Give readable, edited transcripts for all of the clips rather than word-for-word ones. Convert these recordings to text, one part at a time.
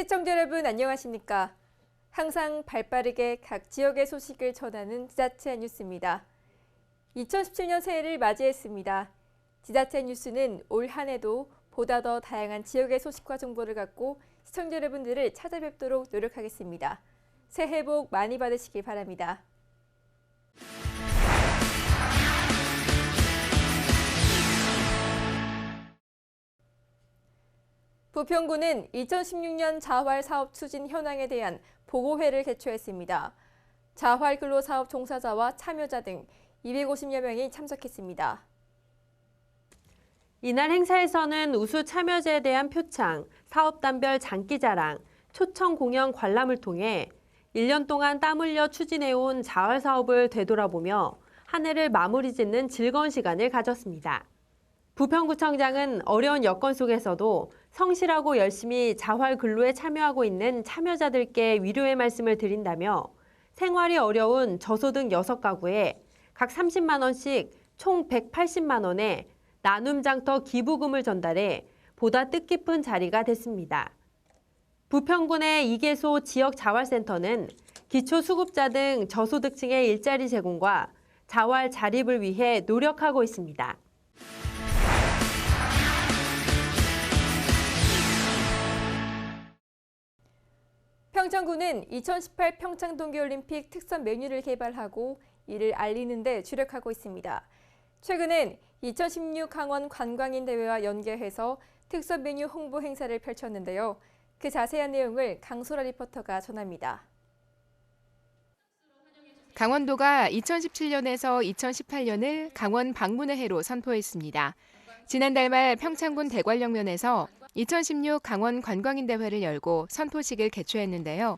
시청자 여러분 안녕하십니까? 항상 발빠르게 각 지역의 소식을 전하는 지자체 뉴스입니다. 2017년 새해를 맞이했습니다. 지자체 뉴스는 올 한 해도 보다 더 다양한 지역의 소식과 정보를 갖고 시청자 여러분들을 찾아뵙도록 노력하겠습니다. 새해 복 많이 받으시길 바랍니다. 부평구는 2016년 자활 사업 추진 현황에 대한 보고회를 개최했습니다. 자활 근로 사업 종사자와 참여자 등 250여 명이 참석했습니다. 이날 행사에서는 우수 참여자에 대한 표창, 사업단별 장기자랑, 초청 공연 관람을 통해 1년 동안 땀 흘려 추진해온 자활 사업을 되돌아보며 한 해를 마무리 짓는 즐거운 시간을 가졌습니다. 부평구청장은 어려운 여건 속에서도 성실하고 열심히 자활 근로에 참여하고 있는 참여자들께 위로의 말씀을 드린다며 생활이 어려운 저소득 6가구에 각 30만 원씩 총 180만 원의 나눔 장터 기부금을 전달해 보다 뜻깊은 자리가 됐습니다. 부평군의 이계소 지역 자활센터는 기초수급자 등 저소득층의 일자리 제공과 자활 자립을 위해 노력하고 있습니다. 평창구는 2018 평창 동계올림픽 특선 메뉴를 개발하고 이를 알리는 데 주력하고 있습니다. 최근엔 2016 강원 관광인 대회와 연계해서 특선 메뉴 홍보 행사를 펼쳤는데요. 그 자세한 내용을 강소라 리포터가 전합니다. 강원도가 2017년에서 2018년을 강원 방문의 해로 선포했습니다. 지난달 말 평창군 대관령면에서 2016 강원 관광인 대회를 열고 선포식을 개최했는데요.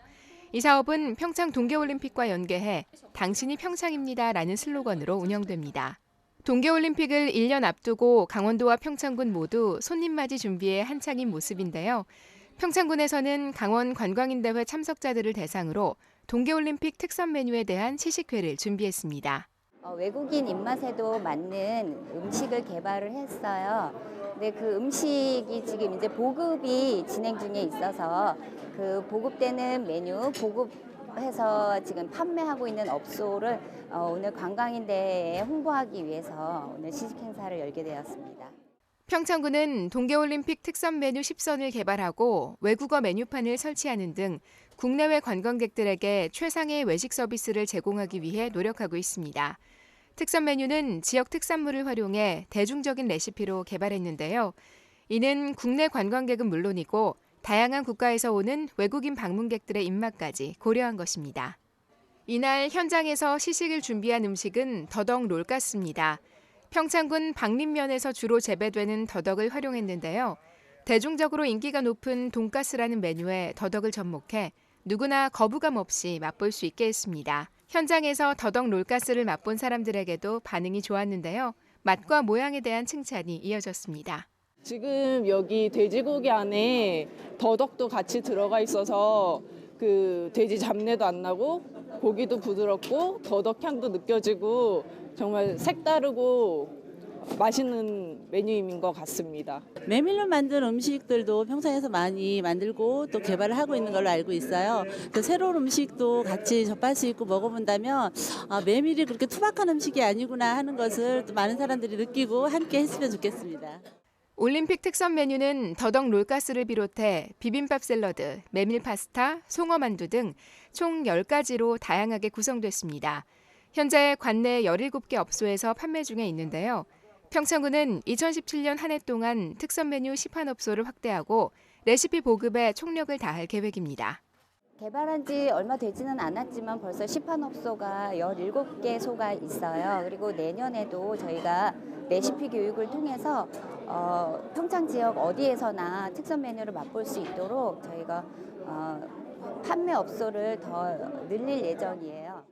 이 사업은 평창 동계올림픽과 연계해 당신이 평창입니다라는 슬로건으로 운영됩니다. 동계올림픽을 1년 앞두고 강원도와 평창군 모두 손님맞이 준비에 한창인 모습인데요. 평창군에서는 강원 관광인 대회 참석자들을 대상으로 동계올림픽 특선 메뉴에 대한 시식회를 준비했습니다. 외국인 입맛에도 맞는 음식을 개발을 했어요. 근데 그 음식이 지금 이제 보급이 진행 중에 있어서 그 보급되는 메뉴 보급해서 지금 판매하고 있는 업소를 오늘 관광인대회에 홍보하기 위해서 오늘 시식 행사를 열게 되었습니다. 평창군은 동계올림픽 특선 메뉴 10선을 개발하고 외국어 메뉴판을 설치하는 등 국내외 관광객들에게 최상의 외식 서비스를 제공하기 위해 노력하고 있습니다. 특선 메뉴는 지역 특산물을 활용해 대중적인 레시피로 개발했는데요. 이는 국내 관광객은 물론이고 다양한 국가에서 오는 외국인 방문객들의 입맛까지 고려한 것입니다. 이날 현장에서 시식을 준비한 음식은 더덕 롤가스입니다. 평창군 박림면에서 주로 재배되는 더덕을 활용했는데요. 대중적으로 인기가 높은 돈가스라는 메뉴에 더덕을 접목해 누구나 거부감 없이 맛볼 수 있게 했습니다. 현장에서 더덕 롤가스를 맛본 사람들에게도 반응이 좋았는데요. 맛과 모양에 대한 칭찬이 이어졌습니다. 지금 여기 돼지고기 안에 더덕도 같이 들어가 있어서 그 돼지 잡내도 안 나고 고기도 부드럽고 더덕 향도 느껴지고 정말 색다르고 맛있는 메뉴인 것 같습니다. 메밀로 만든 음식들도 평창에서 많이 만들고 또 개발을 하고 있는 걸로 알고 있어요. 그 새로운 음식도 같이 접할 수 있고 먹어본다면 메밀이 그렇게 투박한 음식이 아니구나 하는 것을 또 많은 사람들이 느끼고 함께 했으면 좋겠습니다. 올림픽 특선 메뉴는 더덕 롤가스를 비롯해 비빔밥 샐러드, 메밀 파스타, 송어 만두 등 총 10가지로 다양하게 구성됐습니다. 현재 관내 17개 업소에서 판매 중에 있는데요. 평창군은 2017년 한 해 동안 특선 메뉴 시판업소를 확대하고 레시피 보급에 총력을 다할 계획입니다. 개발한 지 얼마 되지는 않았지만 벌써 시판업소가 17개소가 있어요. 그리고 내년에도 저희가 레시피 교육을 통해서 평창 지역 어디에서나 특선 메뉴를 맛볼 수 있도록 저희가 판매 업소를 더 늘릴 예정이에요.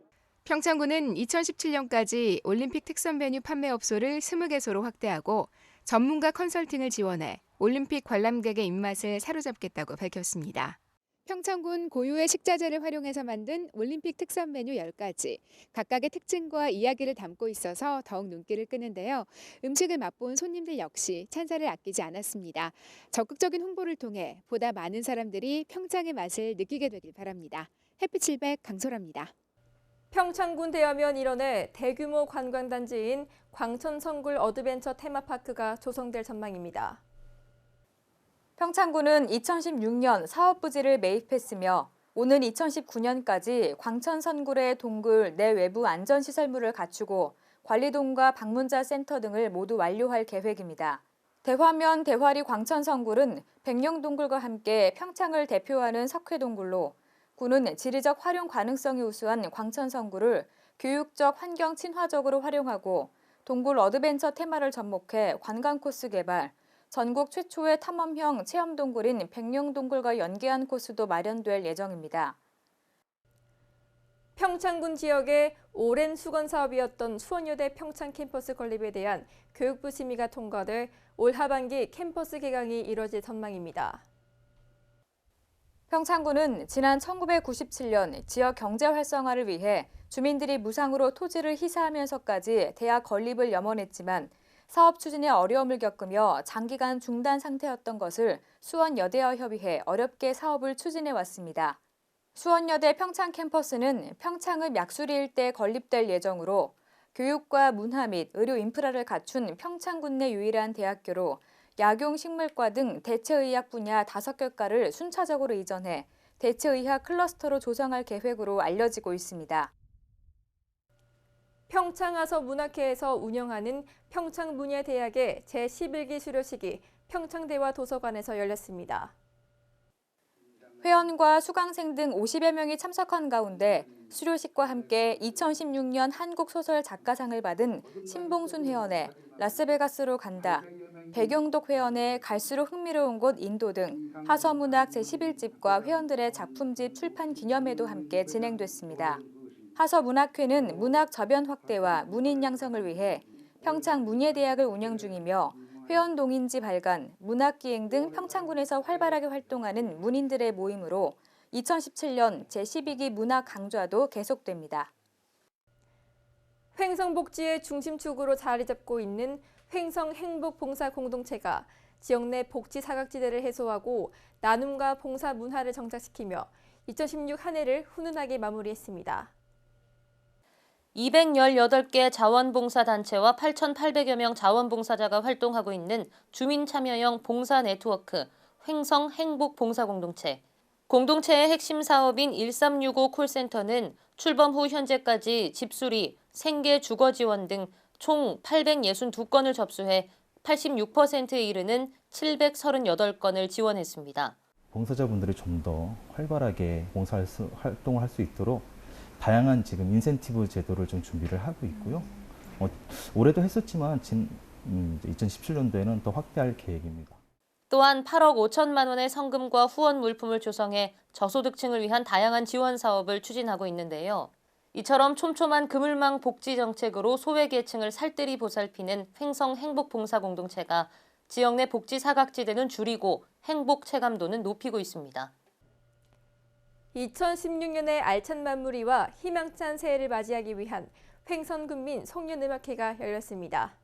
평창군은 2017년까지 올림픽 특선 메뉴 판매 업소를 20개소로 확대하고 전문가 컨설팅을 지원해 올림픽 관람객의 입맛을 사로잡겠다고 밝혔습니다. 평창군 고유의 식자재를 활용해서 만든 올림픽 특선 메뉴 10가지. 각각의 특징과 이야기를 담고 있어서 더욱 눈길을 끄는데요. 음식을 맛본 손님들 역시 찬사를 아끼지 않았습니다. 적극적인 홍보를 통해 보다 많은 사람들이 평창의 맛을 느끼게 되길 바랍니다. 햇빛700 강소라입니다. 평창군 대여면 일원의 대규모 관광단지인 광천성굴 어드벤처 테마파크가 조성될 전망입니다. 평창군은 2016년 사업부지를 매입했으며 오는 2019년까지 광천선굴의 동굴 내외부 안전시설물을 갖추고 관리동과 방문자 센터 등을 모두 완료할 계획입니다. 대화면 대화리 광천성굴은 백령동굴과 함께 평창을 대표하는 석회동굴로 군은 지리적 활용 가능성이 우수한 광천성굴을 교육적 환경 친화적으로 활용하고 동굴 어드벤처 테마를 접목해 관광 코스 개발, 전국 최초의 탐험형 체험동굴인 백령동굴과 연계한 코스도 마련될 예정입니다. 평창군 지역의 오랜 수건 사업이었던 수원여대 평창 캠퍼스 건립에 대한 교육부 심의가 통과돼 올 하반기 캠퍼스 개강이 이뤄질 전망입니다. 평창군은 지난 1997년 지역 경제 활성화를 위해 주민들이 무상으로 토지를 희사하면서까지 대학 건립을 염원했지만 사업 추진에 어려움을 겪으며 장기간 중단 상태였던 것을 수원여대와 협의해 어렵게 사업을 추진해 왔습니다. 수원여대 평창 캠퍼스는 평창읍 약수리 일대에 건립될 예정으로 교육과 문화 및 의료 인프라를 갖춘 평창군 내 유일한 대학교로 약용식물과 등 대체의학 분야 5교과를 순차적으로 이전해 대체의학 클러스터로 조성할 계획으로 알려지고 있습니다. 평창아서문학회에서 운영하는 평창문예대학의 제11기 수료식이 평창대와 도서관에서 열렸습니다. 회원과 수강생 등 50여 명이 참석한 가운데 수료식과 함께 2016년 한국소설 작가상을 받은 신봉순 회원의 라스베가스로 간다, 백용덕 회원의 갈수록 흥미로운 곳 인도 등 하서문학 제11집과 회원들의 작품집 출판 기념회도 함께 진행됐습니다. 하서문학회는 문학 저변 확대와 문인 양성을 위해 평창문예대학을 운영 중이며 회원 동인지 발간, 문학기행 등 평창군에서 활발하게 활동하는 문인들의 모임으로 2017년 제12기 문학 강좌도 계속됩니다. 횡성복지의 중심축으로 자리 잡고 있는 횡성행복봉사공동체가 지역 내 복지 사각지대를 해소하고 나눔과 봉사 문화를 정착시키며 2016 한 해를 훈훈하게 마무리했습니다. 218개 자원봉사단체와 8,800여 명 자원봉사자가 활동하고 있는 주민참여형 봉사 네트워크 횡성행복봉사공동체. 공동체의 핵심 사업인 1365 콜센터는 출범 후 현재까지 집수리, 생계 주거 지원 등 총 862건을 접수해 86%에 이르는 738건을 지원했습니다. 봉사자분들이 좀 더 활발하게 활동을 할 수 있도록 다양한 지금 인센티브 제도를 좀 준비를 하고 있고요. 올해도 했었지만 2017년도에는 더 확대할 계획입니다. 또한 8억 5천만 원의 성금과 후원 물품을 조성해 저소득층을 위한 다양한 지원 사업을 추진하고 있는데요. 이처럼 촘촘한 그물망 복지 정책으로 소외계층을 살뜰히 보살피는 횡성행복봉사공동체가 지역 내 복지 사각지대는 줄이고 행복 체감도는 높이고 있습니다. 2016년의 알찬 마무리와 희망찬 새해를 맞이하기 위한 횡성군민 송년음악회가 열렸습니다.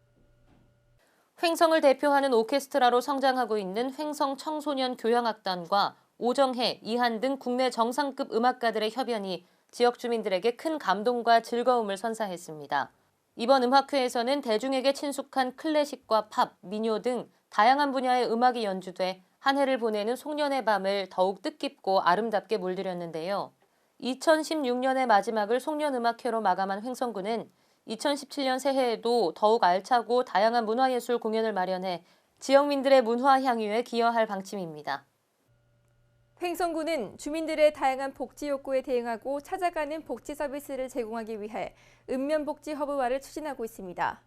횡성을 대표하는 오케스트라로 성장하고 있는 횡성 청소년 교향악단과 오정혜, 이한 등 국내 정상급 음악가들의 협연이 지역 주민들에게 큰 감동과 즐거움을 선사했습니다. 이번 음악회에서는 대중에게 친숙한 클래식과 팝, 민요 등 다양한 분야의 음악이 연주돼 한 해를 보내는 송년의 밤을 더욱 뜻깊고 아름답게 물들였는데요. 2016년의 마지막을 송년음악회로 마감한 횡성군은 2017년 새해에도 더욱 알차고 다양한 문화예술 공연을 마련해 지역민들의 문화 향유에 기여할 방침입니다. 횡성군은 주민들의 다양한 복지 욕구에 대응하고 찾아가는 복지 서비스를 제공하기 위해 읍면복지 허브화를 추진하고 있습니다.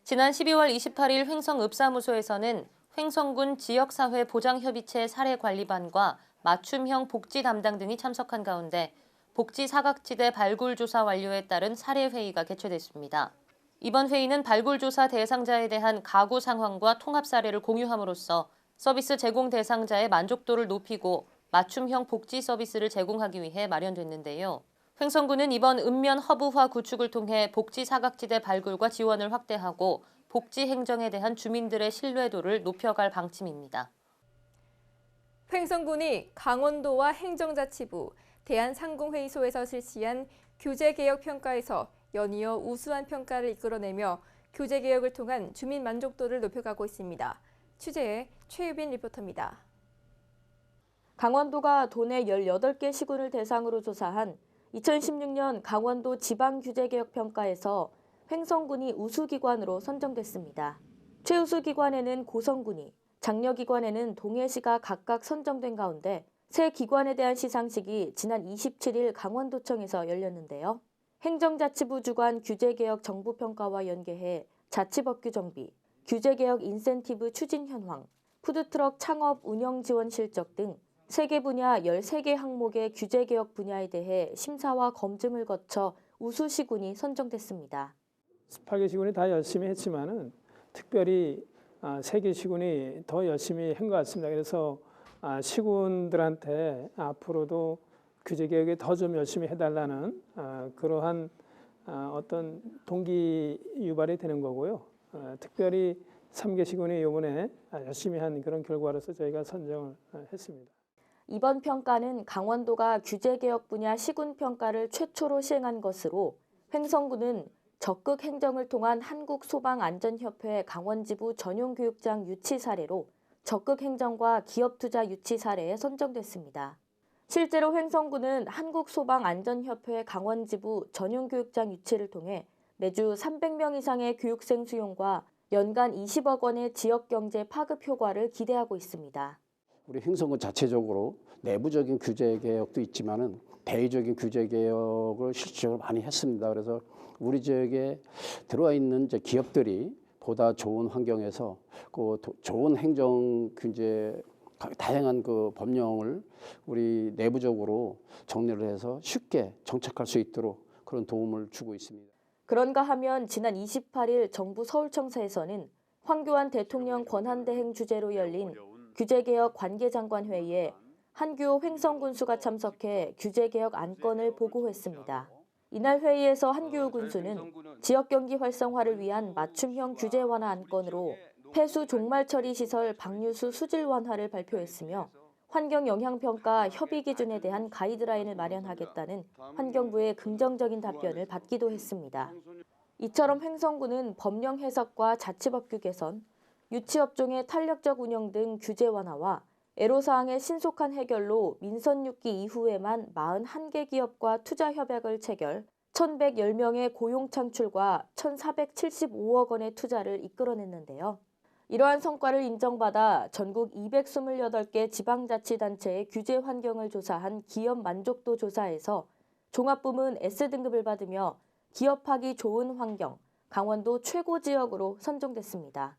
지난 12월 28일 횡성읍사무소에서는 횡성군 지역사회 보장협의체 사례관리반과 맞춤형 복지 담당 등이 참석한 가운데 복지 사각지대 발굴조사 완료에 따른 사례회의가 개최됐습니다. 이번 회의는 발굴조사 대상자에 대한 가구 상황과 통합 사례를 공유함으로써 서비스 제공 대상자의 만족도를 높이고 맞춤형 복지 서비스를 제공하기 위해 마련됐는데요. 횡성군은 이번 읍면 허브화 구축을 통해 복지 사각지대 발굴과 지원을 확대하고 복지 행정에 대한 주민들의 신뢰도를 높여갈 방침입니다. 횡성군이 강원도와 행정자치부, 대한상공회의소에서 실시한 규제개혁평가에서 연이어 우수한 평가를 이끌어내며 규제개혁을 통한 주민 만족도를 높여가고 있습니다. 취재에 최유빈 리포터입니다. 강원도가 도내 18개 시군을 대상으로 조사한 2016년 강원도 지방규제개혁평가에서 횡성군이 우수기관으로 선정됐습니다. 최우수 기관에는 고성군이, 장려기관에는 동해시가 각각 선정된 가운데 새 기관에 대한 시상식이 지난 27일 강원도청에서 열렸는데요. 행정자치부 주관 규제개혁 정부평가와 연계해 자치법규 정비, 규제개혁 인센티브 추진 현황, 푸드트럭 창업 운영 지원 실적 등 3개 분야 13개 항목의 규제개혁 분야에 대해 심사와 검증을 거쳐 우수 시군이 선정됐습니다. 18개 시군이 다 열심히 했지만은 특별히 3개 시군이 더 열심히 한 것 같습니다. 그래서 시군들한테 앞으로도 규제개혁에 더 좀 열심히 해달라는 그러한 어떤 동기 유발이 되는 거고요. 특별히 3개 시군이 이번에 열심히 한 그런 결과로서 저희가 선정을 했습니다. 이번 평가는 강원도가 규제개혁 분야 시군 평가를 최초로 시행한 것으로 횡성군은 적극 행정을 통한 한국소방안전협회 강원지부 전용교육장 유치 사례로 적극 행정과 기업투자 유치 사례에 선정됐습니다. 실제로 횡성군은 한국소방안전협회 강원지부 전용교육장 유치를 통해 매주 300명 이상의 교육생 수용과 연간 20억 원의 지역경제 파급 효과를 기대하고 있습니다. 우리 횡성군 자체적으로 내부적인 규제 개혁도 있지만은 대외적인 규제 개혁을 실질적으로 많이 했습니다. 그래서 우리 지역에 들어와 있는 이제 기업들이 보다 좋은 환경에서 그 좋은 행정 규제 다양한 그 법령을 우리 내부적으로 정리를 해서 쉽게 정착할 수 있도록 그런 도움을 주고 있습니다. 그런가 하면 지난 28일 정부 서울청사에서는 황교안 대통령 권한대행 주재로 열린 규제개혁 관계장관 회의에 한규호 횡성군수가 참석해 규제개혁 안건을 보고했습니다. 이날 회의에서 한규호 군수는 지역경기 활성화를 위한 맞춤형 규제 완화 안건으로 폐수 종말 처리 시설 방류수 수질 완화를 발표했으며 환경영향평가 협의 기준에 대한 가이드라인을 마련하겠다는 환경부의 긍정적인 답변을 받기도 했습니다. 이처럼 횡성군은 법령 해석과 자치법규 개선, 유치업종의 탄력적 운영 등 규제 완화와 애로사항의 신속한 해결로 민선 6기 이후에만 41개 기업과 투자 협약을 체결, 1,110명의 고용 창출과 1,475억 원의 투자를 이끌어냈는데요. 이러한 성과를 인정받아 전국 228개 지방자치단체의 규제 환경을 조사한 기업 만족도 조사에서 종합부문 S등급을 받으며 기업하기 좋은 환경, 강원도 최고 지역으로 선정됐습니다.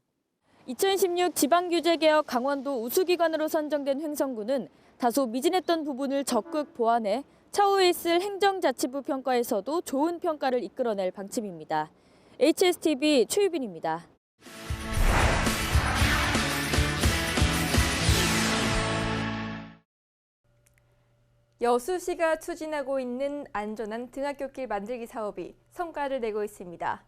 2016 지방규제개혁 강원도 우수기관으로 선정된 횡성군은 다소 미진했던 부분을 적극 보완해 차후에 있을 행정자치부 평가에서도 좋은 평가를 이끌어낼 방침입니다. HSTV 최유빈입니다. 여수시가 추진하고 있는 안전한 등하굣길 만들기 사업이 성과를 내고 있습니다.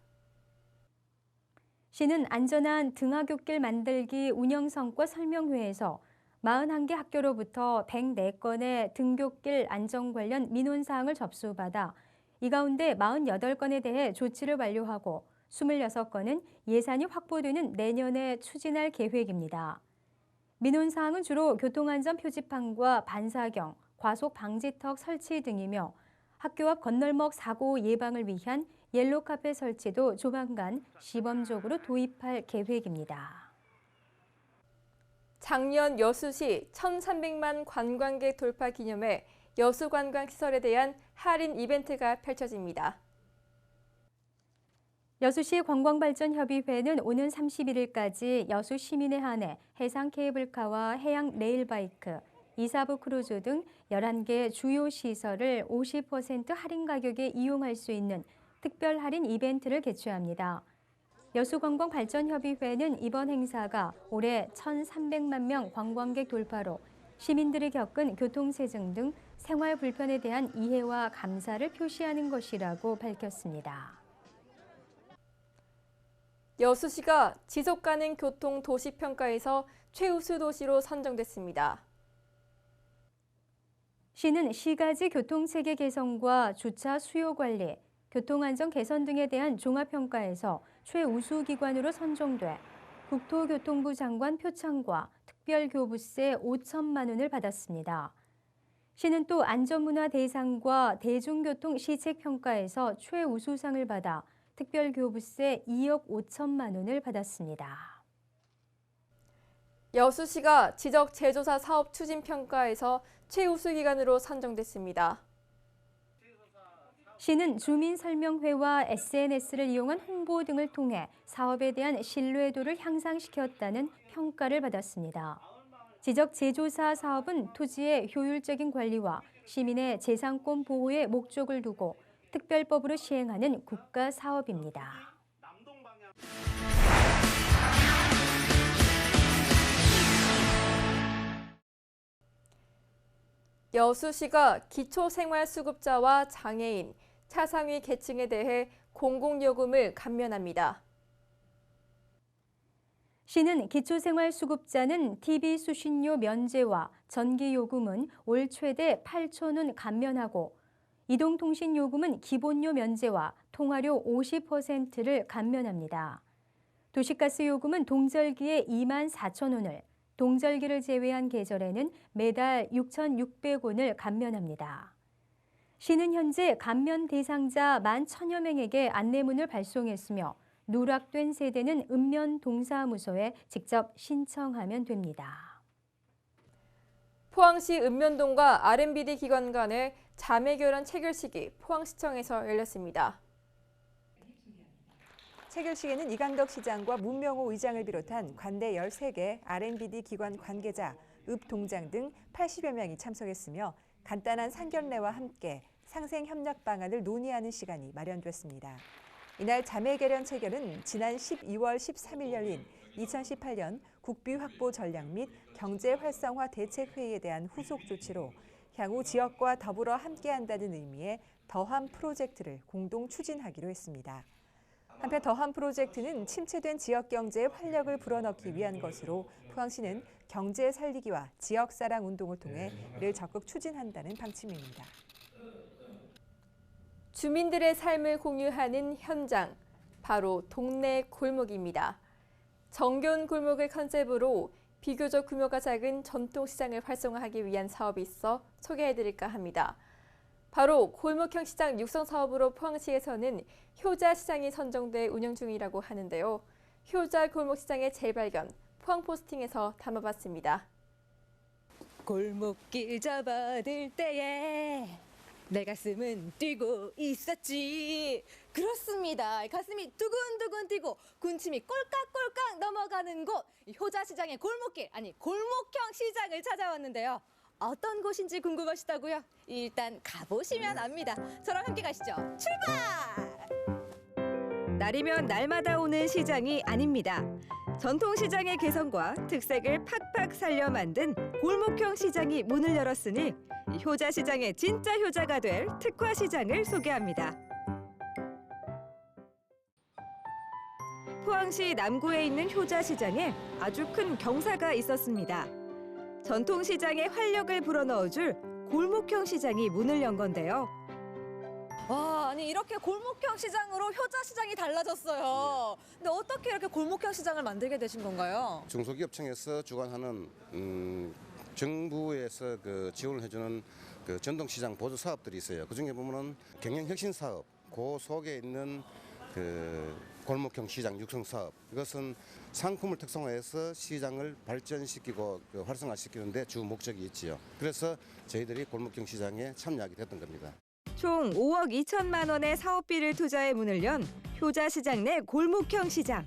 시는 안전한 등하굣길 만들기 운영 성과 설명회에서 41개 학교로부터 104건의 등굣길 안전 관련 민원사항을 접수받아 이 가운데 48건에 대해 조치를 완료하고 26건은 예산이 확보되는 내년에 추진할 계획입니다. 민원사항은 주로 교통안전 표지판과 반사경, 과속 방지턱 설치 등이며 학교 앞 건널목 사고 예방을 위한 옐로카펫 설치도 조만간 시범적으로 도입할 계획입니다. 작년 여수시 1,300만 관광객 돌파 기념해 여수관광시설에 대한 할인 이벤트가 펼쳐집니다. 여수시 관광발전협의회는 오는 31일까지 여수 시민에 한해 해상 케이블카와 해양 레일바이크, 이사부 크루즈 등 11개 주요 시설을 50% 할인 가격에 이용할 수 있는 특별 할인 이벤트를 개최합니다. 여수관광발전협의회는 이번 행사가 올해 1,300만 명 관광객 돌파로 시민들이 겪은 교통체증 등 생활 불편에 대한 이해와 감사를 표시하는 것이라고 밝혔습니다. 여수시가 지속가능 교통 도시평가에서 최우수 도시로 선정됐습니다. 시는 시가지 교통체계 개선과 주차 수요 관리, 교통안전 개선 등에 대한 종합평가에서 최우수 기관으로 선정돼 국토교통부 장관 표창과 특별교부세 5천만 원을 받았습니다. 시는 또 안전문화 대상과 대중교통 시책평가에서 최우수상을 받아 특별교부세 2억 5천만 원을 받았습니다. 여수시가 지적제조사 사업 추진평가에서 최우수 기관으로 선정됐습니다. 시는 주민설명회와 SNS를 이용한 홍보 등을 통해 사업에 대한 신뢰도를 향상시켰다는 평가를 받았습니다. 지적제조사 사업은 토지의 효율적인 관리와 시민의 재산권 보호에 목적을 두고 특별법으로 시행하는 국가 사업입니다. 여수시가 기초생활수급자와 장애인, 차상위 계층에 대해 공공요금을 감면합니다. 시는 기초생활수급자는 TV 수신료 면제와 전기요금은 올 최대 8천 원 감면하고 이동통신요금은 기본료 면제와 통화료 50%를 감면합니다. 도시가스요금은 동절기에 2만 4천 원을, 동절기를 제외한 계절에는 매달 6,600원을 감면합니다. 시는 현재 감면 대상자 11,000여 명에게 안내문을 발송했으며 누락된 세대는 읍면동사무소에 직접 신청하면 됩니다. 포항시 읍면동과 R&BD 기관 간의 자매결연 체결식이 포항시청에서 열렸습니다. 체결식에는 이강덕 시장과 문명호 의장을 비롯한 관내 13개 R&BD 기관 관계자, 읍동장 등 80여 명이 참석했으며 간단한 상견례와 함께 상생 협력 방안을 논의하는 시간이 마련됐습니다. 이날 자매결연 체결은 지난 12월 13일 열린 2018년 국비 확보 전략 및 경제 활성화 대책회의에 대한 후속 조치로 향후 지역과 더불어 함께한다는 의미의 더함 프로젝트를 공동 추진하기로 했습니다. 한편 더함 프로젝트는 침체된 지역 경제에 활력을 불어넣기 위한 것으로 포항시는 경제 살리기와 지역사랑 운동을 통해 이를 적극 추진한다는 방침입니다. 주민들의 삶을 공유하는 현장, 바로 동네 골목입니다. 정겨운 골목을 컨셉으로 비교적 규모가 작은 전통시장을 활성화하기 위한 사업이 있어 소개해드릴까 합니다. 바로 골목형 시장 육성 사업으로 포항시에서는 효자 시장이 선정돼 운영 중이라고 하는데요. 효자 골목시장의 재발견, 포항포스팅에서 담아봤습니다. 골목길 접어들 때에 내 가슴은 뛰고 있었지. 그렇습니다. 가슴이 두근두근 뛰고 군침이 꼴깍꼴깍 넘어가는 곳, 효자시장의 골목길, 아니 골목형 시장을 찾아왔는데요. 어떤 곳인지 궁금하시다고요? 일단 가보시면 압니다. 저랑 함께 가시죠. 출발! 날이면 날마다 오는 시장이 아닙니다. 전통시장의 개성과 특색을 팍팍 살려 만든 골목형 시장이 문을 열었으니 효자시장의 진짜 효자가 될 특화시장을 소개합니다. 포항시 남구에 있는 효자시장에 아주 큰 경사가 있었습니다. 전통시장에 활력을 불어넣어줄 골목형 시장이 문을 연 건데요. 와, 아니 이렇게 골목형 시장으로 효자시장이 달라졌어요. 근데 어떻게 이렇게 골목형 시장을 만들게 되신 건가요? 중소기업청에서 주관하는 정부에서 지원을 해주는 전통시장 보조 사업들이 있어요. 그 중에 보면은 경영혁신 사업, 그 속에 있는 골목형 시장 육성 사업. 이것은 상품을 특성화해서 시장을 발전시키고 활성화시키는데 주 목적이 있지요. 그래서 저희들이 골목형 시장에 참여하게 됐던 겁니다. 총 5억 2천만 원의 사업비를 투자해 문을 연 효자시장 내 골목형 시장.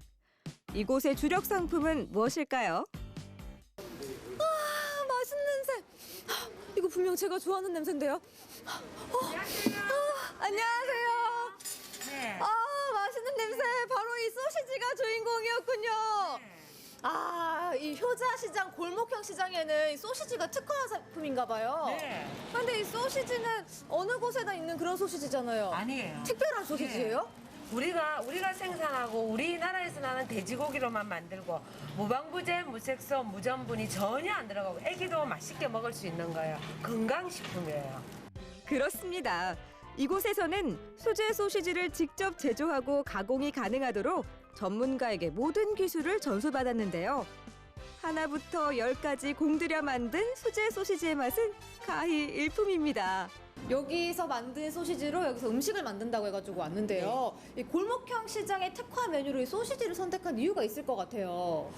이곳의 주력 상품은 무엇일까요? 맛있는 냄새. 이거 분명 제가 좋아하는 냄새인데요. 안녕하세요. 네. 맛있는 냄새. 바로 이 소시지가 주인공이었군요. 이 효자시장 골목형 시장에는 이 소시지가 특화상품인가 봐요. 네. 근데 이 소시지는 어느 곳에나 있는 그런 소시지잖아요. 아니에요. 특별한 소시지예요? 우리가 생산하고 우리나라에서 나는 돼지고기로만 만들고 무방부제, 무색소, 무전분이 전혀 안 들어가고 애기도 맛있게 먹을 수 있는 거예요. 건강식품이에요. 그렇습니다. 이곳에서는 수제 소시지를 직접 제조하고 가공이 가능하도록 전문가에게 모든 기술을 전수받았는데요. 하나부터 열까지 공들여 만든 수제 소시지의 맛은 가히 일품입니다. 여기서 만든 소시지로 여기서 음식을 만든다고 해가지고 왔는데요. 이 골목형 시장의 특화 메뉴로 이 소시지를 선택한 이유가 있을 것 같아요.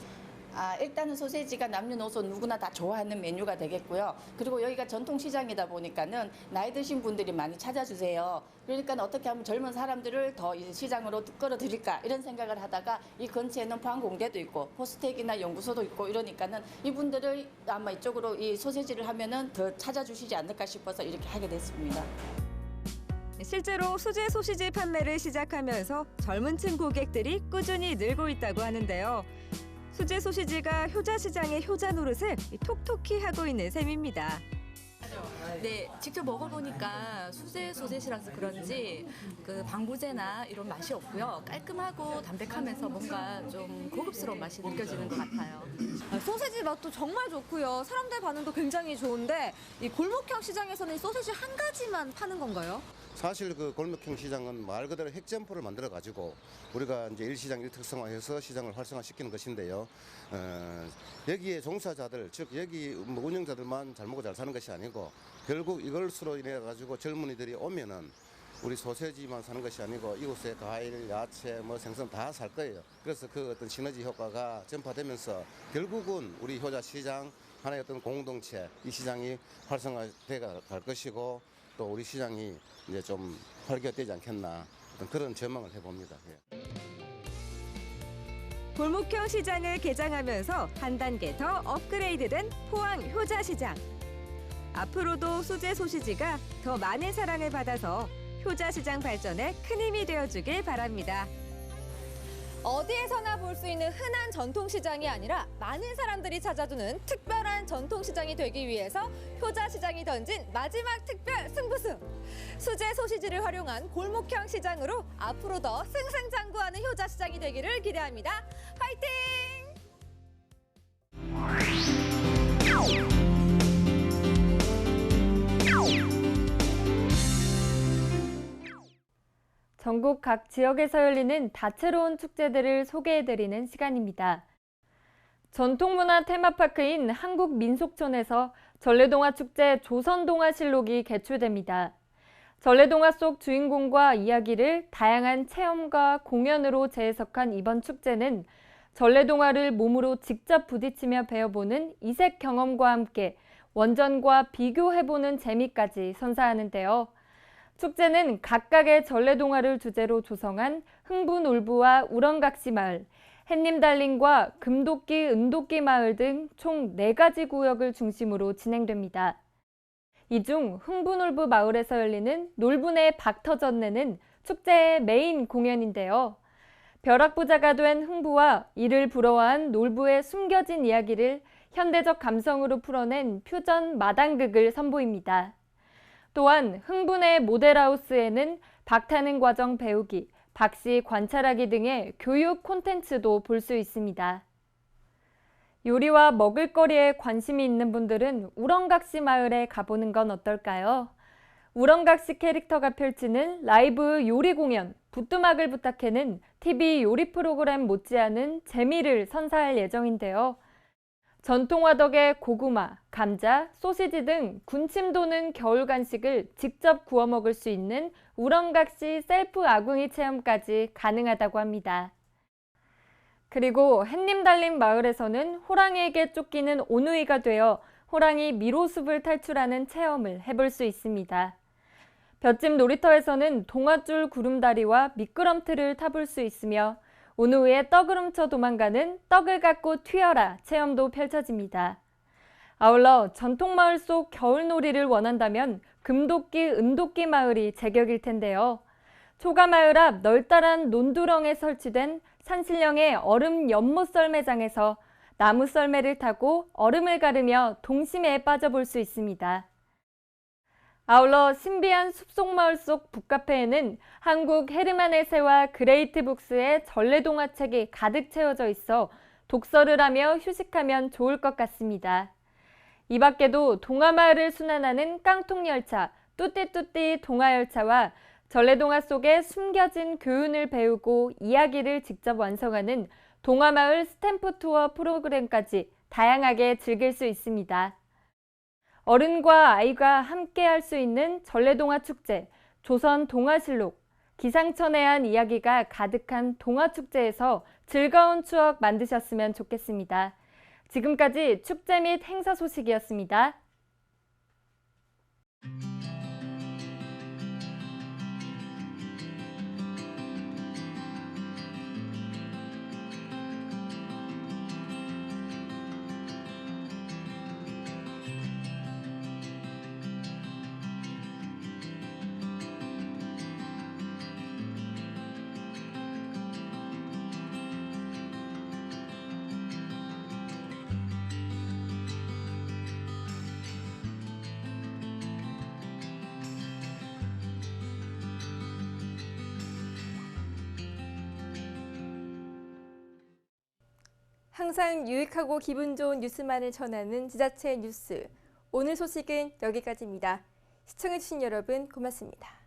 일단은 소세지가 남녀노소 누구나 다 좋아하는 메뉴가 되겠고요. 그리고 여기가 전통시장이다 보니까는 나이 드신 분들이 많이 찾아주세요. 그러니까 어떻게 하면 젊은 사람들을 더 이 시장으로 끌어들일까 이런 생각을 하다가 이 근처에는 포항공대도 있고 포스텍이나 연구소도 있고 이러니까는 이분들을 아마 이쪽으로 이 소세지를 하면은 더 찾아주시지 않을까 싶어서 이렇게 하게 됐습니다. 실제로 수제 소시지 판매를 시작하면서 젊은 층 고객들이 꾸준히 늘고 있다고 하는데요. 수제 소시지가 효자 시장의 효자 노릇을 톡톡히 하고 있는 셈입니다. 네, 직접 먹어보니까 수제 소시지라서 그런지 그 방부제나 이런 맛이 없고요. 깔끔하고 담백하면서 뭔가 좀 고급스러운 맛이 느껴지는 것 같아요. 소시지 맛도 정말 좋고요. 사람들 반응도 굉장히 좋은데 이 골목형 시장에서는 이 소시지 한 가지만 파는 건가요? 사실 그 골목형 시장은 말 그대로 핵점포를 만들어 가지고 우리가 이제 일시장 일특성화해서 시장을 활성화시키는 것인데요. 여기에 종사자들, 즉 여기 뭐 운영자들만 잘 먹고 잘 사는 것이 아니고 결국 이걸로 인해 가지고 젊은이들이 오면은 우리 소세지만 사는 것이 아니고 이곳에 과일, 야채, 뭐 생선 다 살 거예요. 그래서 그 어떤 시너지 효과가 전파되면서 결국은 우리 효자 시장 하나의 어떤 공동체, 이 시장이 활성화돼 갈 것이고 또 우리 시장이 이제 좀 활기화되지 않겠나 그런 전망을 해봅니다. 골목형 시장을 개장하면서 한 단계 더 업그레이드된 포항 효자 시장. 앞으로도 수제 소시지가 더 많은 사랑을 받아서 효자 시장 발전에 큰 힘이 되어주길 바랍니다. 어디에서나 볼 수 있는 흔한 전통시장이 아니라 많은 사람들이 찾아주는 특별한 전통시장이 되기 위해서 효자시장이 던진 마지막 특별 승부수. 수제 소시지를 활용한 골목형 시장으로 앞으로 더 승승장구하는 효자시장이 되기를 기대합니다. 화이팅! 전국 각 지역에서 열리는 다채로운 축제들을 소개해드리는 시간입니다. 전통문화 테마파크인 한국민속촌에서 전래동화 축제 조선동화실록이 개최됩니다. 전래동화 속 주인공과 이야기를 다양한 체험과 공연으로 재해석한 이번 축제는 전래동화를 몸으로 직접 부딪히며 배워보는 이색 경험과 함께 원전과 비교해보는 재미까지 선사하는데요. 축제는 각각의 전래동화를 주제로 조성한 흥부놀부와 우렁각시 마을, 햇님달림과 금도끼, 은도끼 마을 등 총 4가지 구역을 중심으로 진행됩니다. 이 중 흥부놀부 마을에서 열리는 놀부네 박터전내는 축제의 메인 공연인데요. 벼락부자가 된 흥부와 이를 부러워한 놀부의 숨겨진 이야기를 현대적 감성으로 풀어낸 퓨전 마당극을 선보입니다. 또한 흥부네 모델하우스에는 박타는 과정 배우기, 박씨 관찰하기 등의 교육 콘텐츠도 볼 수 있습니다. 요리와 먹을거리에 관심이 있는 분들은 우렁각시 마을에 가보는 건 어떨까요? 우렁각시 캐릭터가 펼치는 라이브 요리 공연, 부뚜막을 부탁해는 TV 요리 프로그램 못지않은 재미를 선사할 예정인데요. 전통화 덕에 고구마, 감자, 소시지 등 군침 도는 겨울 간식을 직접 구워 먹을 수 있는 우렁각시 셀프 아궁이 체험까지 가능하다고 합니다. 그리고 햇님달림 마을에서는 호랑이에게 쫓기는 오누이가 되어 호랑이 미로숲을 탈출하는 체험을 해볼 수 있습니다. 볏짚 놀이터에서는 동아줄 구름다리와 미끄럼틀을 타볼 수 있으며 오누이의 떡을 훔쳐 도망가는 떡을 갖고 튀어라 체험도 펼쳐집니다. 아울러 전통마을 속 겨울놀이를 원한다면 금도끼, 은도끼 마을이 제격일 텐데요. 초가마을 앞 널따란 논두렁에 설치된 산신령의 얼음 연못 썰매장에서 나무 썰매를 타고 얼음을 가르며 동심에 빠져볼 수 있습니다. 아울러 신비한 숲속 마을 속 북카페에는 한국 헤르만 헤세와 그레이트 북스의 전래동화책이 가득 채워져 있어 독서를 하며 휴식하면 좋을 것 같습니다. 이 밖에도 동화마을을 순환하는 깡통열차, 뚜띠뚜띠 동화열차와 전래동화 속에 숨겨진 교훈을 배우고 이야기를 직접 완성하는 동화마을 스탬프 투어 프로그램까지 다양하게 즐길 수 있습니다. 어른과 아이가 함께 할 수 있는 전래동화 축제, 조선 동화실록, 기상천외한 이야기가 가득한 동화축제에서 즐거운 추억 만드셨으면 좋겠습니다. 지금까지 축제 및 행사 소식이었습니다. 항상 유익하고 기분 좋은 뉴스만을 전하는 지자체 뉴스. 오늘 소식은 여기까지입니다. 시청해주신 여러분 고맙습니다.